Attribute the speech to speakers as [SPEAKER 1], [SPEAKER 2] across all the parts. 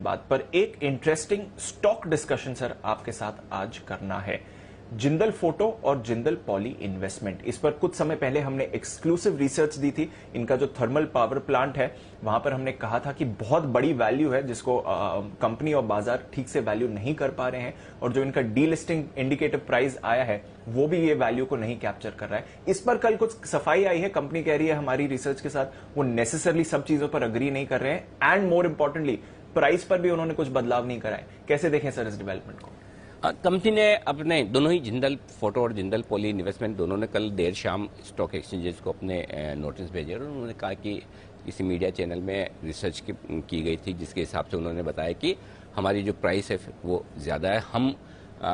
[SPEAKER 1] बात पर एक इंटरेस्टिंग स्टॉक डिस्कशन सर आपके साथ आज करना है। जिंदल फोटो और जिंदल पॉली इन्वेस्टमेंट, इस पर कुछ समय पहले हमने एक्सक्लूसिव रिसर्च दी थी। इनका जो थर्मल पावर प्लांट है वहां पर हमने कहा था कि बहुत बड़ी वैल्यू है जिसको कंपनी और बाजार ठीक से वैल्यू नहीं कर पा रहे हैं, और जो इनका डी लिस्टिंग इंडिकेटिव प्राइस आया है वो भी ये वैल्यू को नहीं कैप्चर कर रहा है। इस पर कल कुछ सफाई आई है, कंपनी कह रही है हमारी रिसर्च के साथ वो नेसेसरली सब चीजों पर अग्री नहीं कर रहे हैं, एंड मोर इंपॉर्टेंटली प्राइस पर भी उन्होंने कुछ बदलाव नहीं कराए। कैसे देखें सर इस डेवलपमेंट को?
[SPEAKER 2] कंपनी ने अपने दोनों ही जिंदल फोटो और जिंदल पॉली इन्वेस्टमेंट दोनों ने कल देर शाम स्टॉक एक्सचेंजेस को अपने नोटिस भेजे, और उन्होंने कहा कि किसी मीडिया चैनल में रिसर्च की गई थी जिसके हिसाब से उन्होंने बताया कि हमारी जो प्राइस है वो ज़्यादा है। हम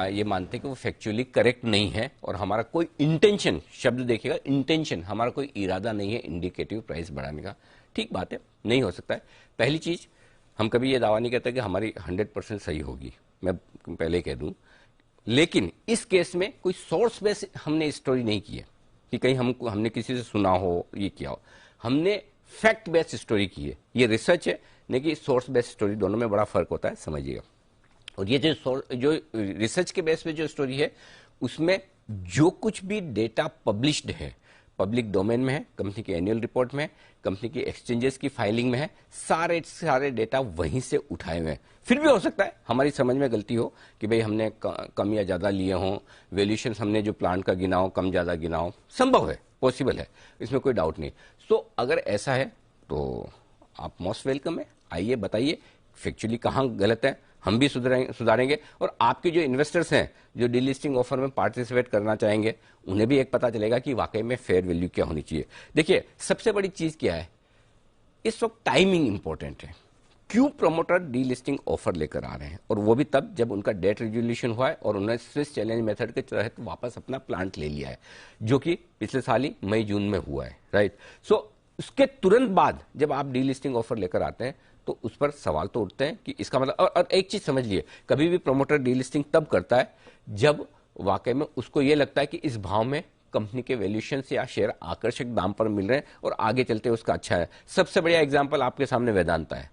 [SPEAKER 2] ये मानते हैं कि वो फैक्चुअली करेक्ट नहीं है, और हमारा कोई इंटेंशन, शब्द देखिएगा इंटेंशन, हमारा कोई इरादा नहीं है इंडिकेटिव प्राइस बढ़ाने का। ठीक बात है, नहीं हो सकता है। पहली चीज़, हम कभी ये दावा नहीं करते कि हमारी 100% सही होगी, मैं पहले कह दूं, लेकिन इस केस में कोई सोर्स बेस हमने स्टोरी नहीं की है कि कहीं हमने किसी से सुना हो, ये किया हो। हमने फैक्ट बेस्ड स्टोरी की है। ये रिसर्च है, नहीं कि सोर्स बेस्ड स्टोरी, दोनों में बड़ा फर्क होता है, समझिएगा। और ये जो रिसर्च के बेस पे जो स्टोरी है उसमें जो कुछ भी डेटा पब्लिश्ड है, पब्लिक डोमेन में है, कंपनी की एनुअल रिपोर्ट में है, कंपनी की एक्सचेंजेस की फाइलिंग में है, सारे डेटा वहीं से उठाए हुए हैं। फिर भी हो सकता है हमारी समझ में गलती हो कि भाई हमने कम या ज्यादा लिए हों, वैल्यूएशन हमने जो प्लांट का गिना हो कम ज्यादा गिना हो, संभव है, पॉसिबल है, इसमें कोई डाउट नहीं। सो अगर ऐसा है तो आप मोस्ट वेलकम है, आइए बताइए फैक्चुअली कहाँ गलत है, हम भी सुधारेंगे। और आपके जो इन्वेस्टर्स हैं जो डीलिस्टिंग ऑफर में पार्टिसिपेट करना चाहेंगे उन्हें भी एक पता चलेगा कि वाकई में फेयर वैल्यू क्या होनी चाहिए। देखिए सबसे बड़ी चीज क्या है, इस वक्त टाइमिंग इंपॉर्टेंट है। क्यों प्रमोटर डीलिस्टिंग ऑफर लेकर आ रहे हैं, और वो भी तब जब उनका डेट रिजोल्यूशन हुआ है और उन्होंने स्विस चैलेंज मेथड के तहत वापस अपना प्लांट ले लिया है, जो कि पिछले साल ही मई जून में हुआ है, राइट। सो उसके तुरंत बाद जब आप डीलिस्टिंग ऑफर लेकर आते हैं तो उस पर सवाल तो उठते हैं कि इसका मतलब, और एक चीज समझिए, कभी भी प्रमोटर डीलिस्टिंग तब करता है जब वाकई में उसको यह लगता है कि इस भाव में कंपनी के वैल्यूएशन से या शेयर आकर्षक दाम पर मिल रहे हैं और आगे चलते उसका अच्छा है। सबसे बढ़िया एग्जांपल आपके सामने वेदांता है।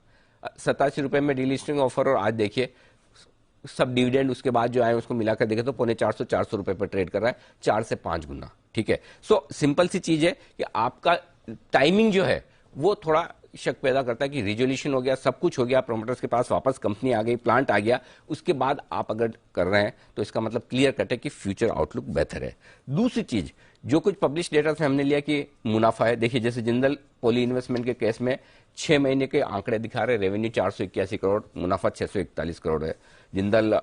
[SPEAKER 2] 87 रुपए में डीलिस्टिंग ऑफर, और आज देखिए सब डिविडेंड उसके बाद जो आए उसको मिलाकर देखे तो 450 रुपए पर ट्रेड कर रहा है, 4 से 5 गुना। ठीक है, सो सिंपल सी चीज है कि आपका टाइमिंग जो है वो थोड़ा शक पैदा करता है कि रिजोल्यूशन हो गया, सब कुछ हो गया, प्रोमोटर्स के पास वापस कंपनी आ गई, प्लांट आ गया, उसके बाद आप अगर कर रहे हैं तो इसका मतलब क्लियर कट है कि फ्यूचर आउटलुक बेहतर है। दूसरी चीज, जो कुछ पब्लिश डेटा से हमने लिया कि मुनाफा है, देखिए जैसे जिंदल पॉली इन्वेस्टमेंट के केस में 6 महीने के आंकड़े दिखा रहे, रेवेन्यू 481 करोड़, मुनाफा 641 करोड़ है। जिंदल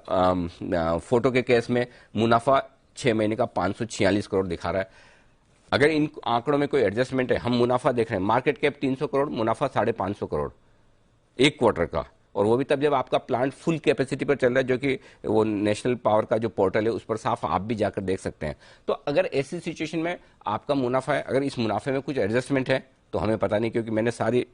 [SPEAKER 2] फोटो के केस में मुनाफा 6 महीने का 546 करोड़ दिखा रहा है। अगर इन आंकड़ों में कोई एडजस्टमेंट है, हम मुनाफा देख रहे हैं, मार्केट कैप 300 करोड़, मुनाफा 550 करोड़ एक क्वार्टर का, और वो भी तब जब आपका प्लांट फुल कैपेसिटी पर चल रहा है, जो कि वो नेशनल पावर का जो पोर्टल है उस पर साफ आप भी जाकर देख सकते हैं। तो अगर ऐसी सिचुएशन में आपका मुनाफा है, अगर इस मुनाफे में कुछ एडजस्टमेंट है तो हमें पता नहीं, क्योंकि मैंने सारी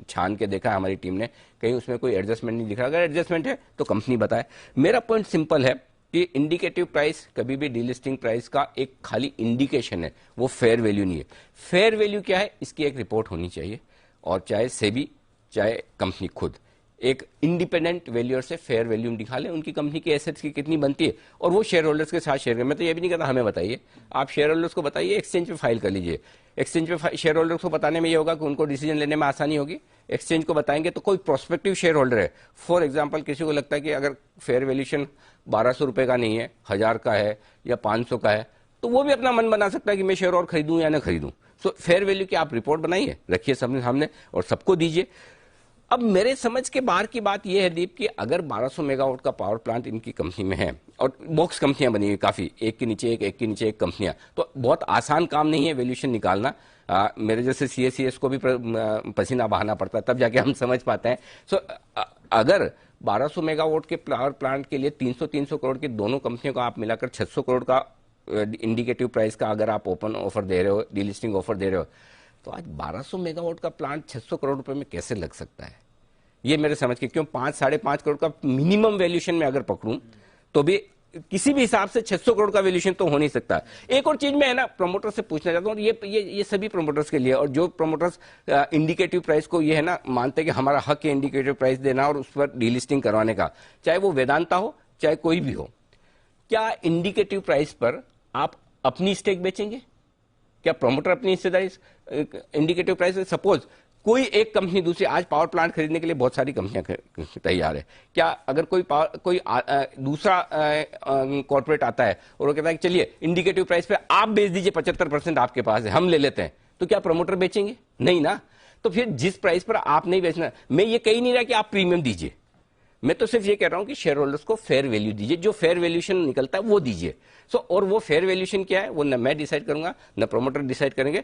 [SPEAKER 2] छान के देखा है हमारी टीम ने, कहीं उसमें कोई एडजस्टमेंट नहीं दिख रहा। अगर एडजस्टमेंट है तो कंपनी बताए। मेरा पॉइंट सिंपल है कि इंडिकेटिव प्राइस कभी भी डीलिस्टिंग प्राइस का एक खाली इंडिकेशन है, वो फेयर वैल्यू नहीं है। फेयर वैल्यू क्या है, इसकी एक रिपोर्ट होनी चाहिए, और चाहे सेबी चाहे कंपनी खुद एक इंडिपेंडेंट वैल्यूअर से फेयर वैल्यू निकाले, उनकी कंपनी की एसेट्स की कितनी बनती है, और वो शेयर होल्डर्स के साथ शेयर करें। मैं तो ये भी नहीं कहता हमें बताइए, आप शेयर होल्डर्स को बताइए, एक्सचेंज पे फाइल कर लीजिए। एक्सचेंज पे शेयर होल्डर्स को बताने में ये होगा कि उनको डिसीजन लेने में आसानी होगी। एक्सचेंज को बताएंगे तो कोई प्रोस्पेक्टिव शेयर होल्डर है, फॉर एग्जाम्पल किसी को लगता है कि अगर फेयर वैल्यूएशन 1200 रुपए का नहीं है, 1000 का है या 500 का है, तो वो भी अपना मन बना सकता है कि मैं शेयर और खरीदूं या ना खरीदूं। सो फेयर वैल्यू की आप रिपोर्ट बनाइए, रखिए सबने सामने और सबको दीजिए। अब मेरे समझ के बाहर की बात यह है दीप कि अगर 1200 मेगावाट का पावर प्लांट इनकी कंपनी में है, और बॉक्स कंपनियां बनी हुई काफी, एक के नीचे एक कंपनियां, तो बहुत आसान काम नहीं है वैल्यूएशन निकालना। मेरे जैसे सीएसीएस को भी पसीना बहाना पड़ता है, तब जाके हम समझ पाते हैं। सो अगर 1200 मेगावाट के पावर प्लांट के लिए 300 करोड़ की दोनों कंपनियों का आप मिलाकर 600 करोड़ का इंडिकेटिव प्राइस का अगर आप ओपन ऑफर दे रहे हो, डीलिस्टिंग ऑफर दे रहे हो, तो आज 1200 मेगावाट का प्लांट 600 करोड़ रुपए में कैसे लग सकता है, ये मेरे समझ के, क्यों 5-5.5 करोड़ का मिनिमम वैल्यूएशन में अगर पकड़ूं तो भी किसी भी हिसाब से 600 करोड़ का वैल्यूएशन तो हो नहीं सकता। एक और चीज मैं है ना प्रमोटर से पूछना चाहता हूँ, ये सभी प्रमोटर्स के लिए, और जो प्रमोटर्स इंडिकेटिव प्राइस को ये है ना मानते हैं कि हमारा हक है इंडिकेटिव प्राइस देना और उस पर डीलिस्टिंग करवाने का, चाहे वो वेदांता हो चाहे कोई भी हो, क्या इंडिकेटिव प्राइस पर आप अपनी स्टेक बेचेंगे? क्या प्रमोटर अपनी हिस्सेदारी इंडिकेटिव प्राइस? सपोज कोई एक कंपनी दूसरी, आज पावर प्लांट खरीदने के लिए बहुत सारी कंपनियां तैयार है, क्या अगर कोई दूसरा कॉर्पोरेट आता है और वो कहता है कि चलिए इंडिकेटिव प्राइस पे आप बेच दीजिए, 75% आपके पास है, हम ले लेते हैं, तो क्या प्रमोटर बेचेंगे? नहीं ना। तो फिर जिस प्राइस पर आप नहीं बेचना, मैं ये कही नहीं रहा कि आप प्रीमियम दीजिए, मैं तो सिर्फ ये कह रहा हूं कि शेयर होल्डर्स को फेयर वैल्यू दीजिए, जो फेयर वैल्यूएशन निकलता है वो दीजिए। और वो फेयर वैल्यूएशन क्या है वो न मैं डिसाइड करूंगा, न प्रमोटर डिसाइड करेंगे,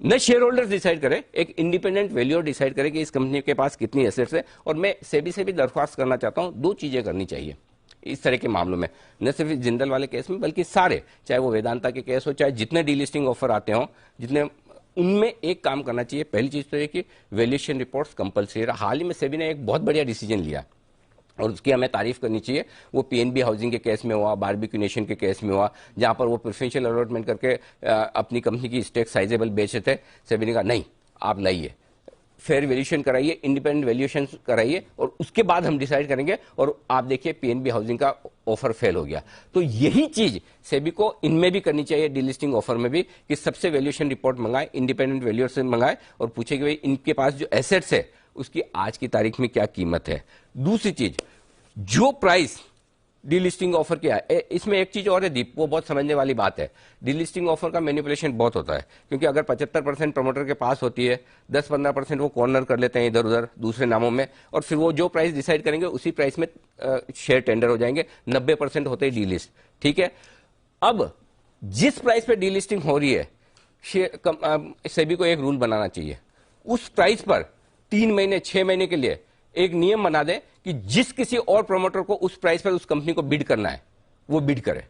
[SPEAKER 2] न शेयर होल्डर्स डिसाइड करें, एक इंडिपेंडेंट वैल्यूअर डिसाइड करे कि इस कंपनी के पास कितनी एसेट्स है। और मैं सेबी से भी दरख्वास्त करना चाहता हूं, दो चीजें करनी चाहिए इस तरह के मामलों में, न सिर्फ जिंदल वाले केस में बल्कि सारे, चाहे वो वेदांता के केस हो, चाहे जितने डीलिस्टिंग ऑफर आते हो, जितने, उनमें एक काम करना चाहिए। पहली चीज तो ये कि वैल्यूएशन रिपोर्ट्स कंपलसरी। हाल ही में सेबी ने एक बहुत बढ़िया डिसीजन लिया और उसकी हमें तारीफ करनी चाहिए। वो पीएनबी हाउसिंग के केस में हुआ, बारबेक्यू नेशन के केस में हुआ, जहां पर वो प्रेफरेंशियल अलॉटमेंट करके अपनी कंपनी की स्टेक साइजेबल बेच रहे थे। सेबी ने कहा नहीं, आप लाइए, फेयर वैल्यूएशन कराइए, इंडिपेंडेंट वैल्यूएशन कराइए और उसके बाद हम डिसाइड करेंगे। और आप देखिए पीएनबी हाउसिंग का ऑफर फेल हो गया। तो यही चीज सेबी को इनमें भी करनी चाहिए, डीलिस्टिंग ऑफर में भी, कि सबसे वैल्यूएशन रिपोर्ट मंगाए, इंडिपेंडेंट वैल्यूअर से मंगाए और पूछे कि भाई इनके पास जो एसेट्स है उसकी आज की तारीख में क्या कीमत है। दूसरी चीज, जो प्राइस डीलिस्टिंग ऑफर किया है, इसमें एक चीज और है दीप, वो बहुत समझने वाली बात है। डीलिस्टिंग ऑफर का मैनिपुलेशन बहुत होता है, क्योंकि अगर 75% प्रमोटर के पास होती है, 10-15% वो कॉर्नर कर लेते हैं इधर उधर दूसरे नामों में, और फिर वो जो प्राइस डिसाइड करेंगे उसी प्राइस में शेयर टेंडर हो जाएंगे। 90% होते ही डीलिस्ट, ठीक है। अब जिस प्राइस पे डीलिस्टिंग हो रही है, सेबी को एक रूल बनाना चाहिए, उस प्राइस पर 3 महीने 6 महीने के लिए एक नियम बना दे कि जिस किसी और प्रमोटर को उस प्राइस पर उस कंपनी को बिड करना है वो बिड करे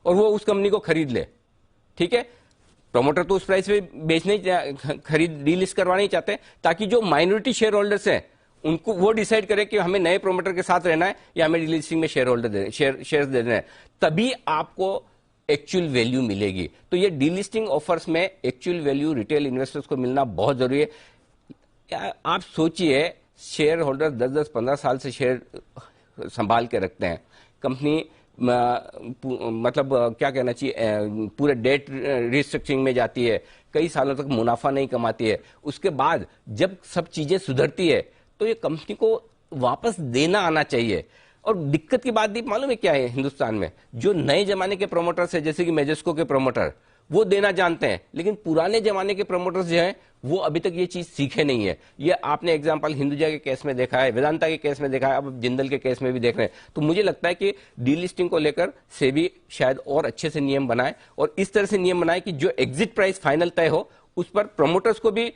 [SPEAKER 2] और वो उस कंपनी को खरीद ले, ठीक है। प्रमोटर तो उस प्राइस पे बेचने खरीद डीलिस्ट करवाना ही चाहते हैं, ताकि जो माइनॉरिटी शेयर होल्डर्स हैं उनको वो डिसाइड करे कि हमें नए प्रमोटर के साथ रहना है या हमें डीलिस्टिंग में शेयर होल्डर शेयर देना है, तभी आपको एक्चुअल वैल्यू मिलेगी। तो ये डीलिस्टिंग ऑफर्स में एक्चुअल वैल्यू रिटेल इन्वेस्टर्स को मिलना बहुत जरूरी है। आप सोचिए, शेयर होल्डर 10-15 साल से शेयर संभाल के रखते हैं, कंपनी मतलब क्या कहना चाहिए, पूरे डेट रिस्ट्रक्चरिंग में जाती है, कई सालों तक मुनाफा नहीं कमाती है, उसके बाद जब सब चीजें सुधरती है तो ये कंपनी को वापस देना आना चाहिए। और दिक्कत की बात भी मालूम है क्या है हिंदुस्तान में, जो नए जमाने के प्रमोटर्स है, जैसे कि मेजेस्को के प्रमोटर, वो देना जानते हैं, लेकिन पुराने जमाने के प्रमोटर्स जो हैं वो अभी तक ये चीज सीखे नहीं है। ये आपने एग्जांपल हिंदुजा के केस में देखा है, वेदांता के केस में देखा है, अब जिंदल के केस में भी देख रहे हैं। तो मुझे लगता है कि डीलिस्टिंग को लेकर सेबी शायद और अच्छे से नियम बनाए और इस तरह से नियम बनाए कि जो एग्जिट प्राइस फाइनल तय हो उस पर प्रमोटर्स को भी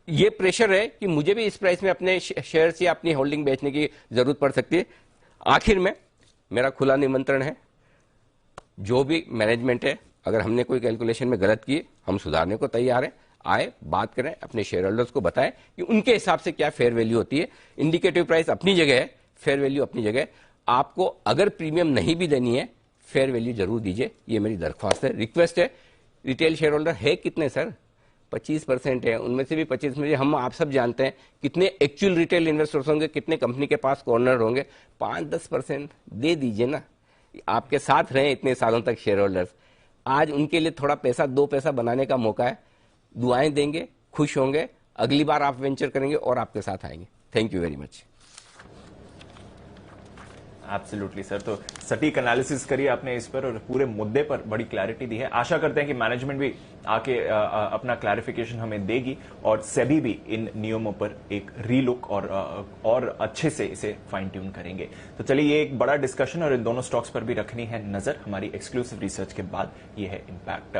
[SPEAKER 2] ये प्रेशर है कि मुझे भी इस प्राइस में अपने शेयर्स या अपनी होल्डिंग बेचने की जरूरत पड़ सकती है। आखिर में मेरा खुला निमंत्रण है, जो भी मैनेजमेंट है, अगर हमने कोई कैलकुलेशन में गलत की, हम सुधारने को तैयार हैं, आए बात करें, अपने शेयर होल्डर्स को बताएं कि उनके हिसाब से क्या फेयर वैल्यू होती है। इंडिकेटिव प्राइस अपनी जगह है, फेयर वैल्यू अपनी जगह है। आपको अगर प्रीमियम नहीं भी देनी है, फेयर वैल्यू जरूर दीजिए, ये मेरी दरख्वास्त है, रिक्वेस्ट है। रिटेल शेयर होल्डर है कितने सर? 25% है, उनमें से भी 25 में हम आप सब जानते हैं कितने एक्चुअल रिटेल इन्वेस्टर्स होंगे, कितने कंपनी के पास कॉर्नर होंगे। 5-10% दे दीजिए ना, आपके साथ रहे इतने सालों तक शेयर होल्डर्स, आज उनके लिए थोड़ा पैसा, 2 पैसा बनाने का मौका है। दुआएं देंगे, खुश होंगे, अगली बार आप वेंचर करेंगे और आपके साथ आएंगे। Thank you very much.
[SPEAKER 1] Absolutely sir, तो सटीक एनालिसिस करिए आपने इस पर और पूरे मुद्दे पर बड़ी क्लैरिटी दी है। आशा करते हैं कि मैनेजमेंट भी आके अपना क्लैरिफिकेशन हमें देगी और सेबी भी इन नियमों पर एक रीलुक और अच्छे से इसे फाइन ट्यून करेंगे। तो चलिए, ये एक बड़ा डिस्कशन और इन दोनों स्टॉक्स पर भी रखनी है नजर। हमारी एक्सक्लूसिव रिसर्च के बाद ये है इम्पैक्ट।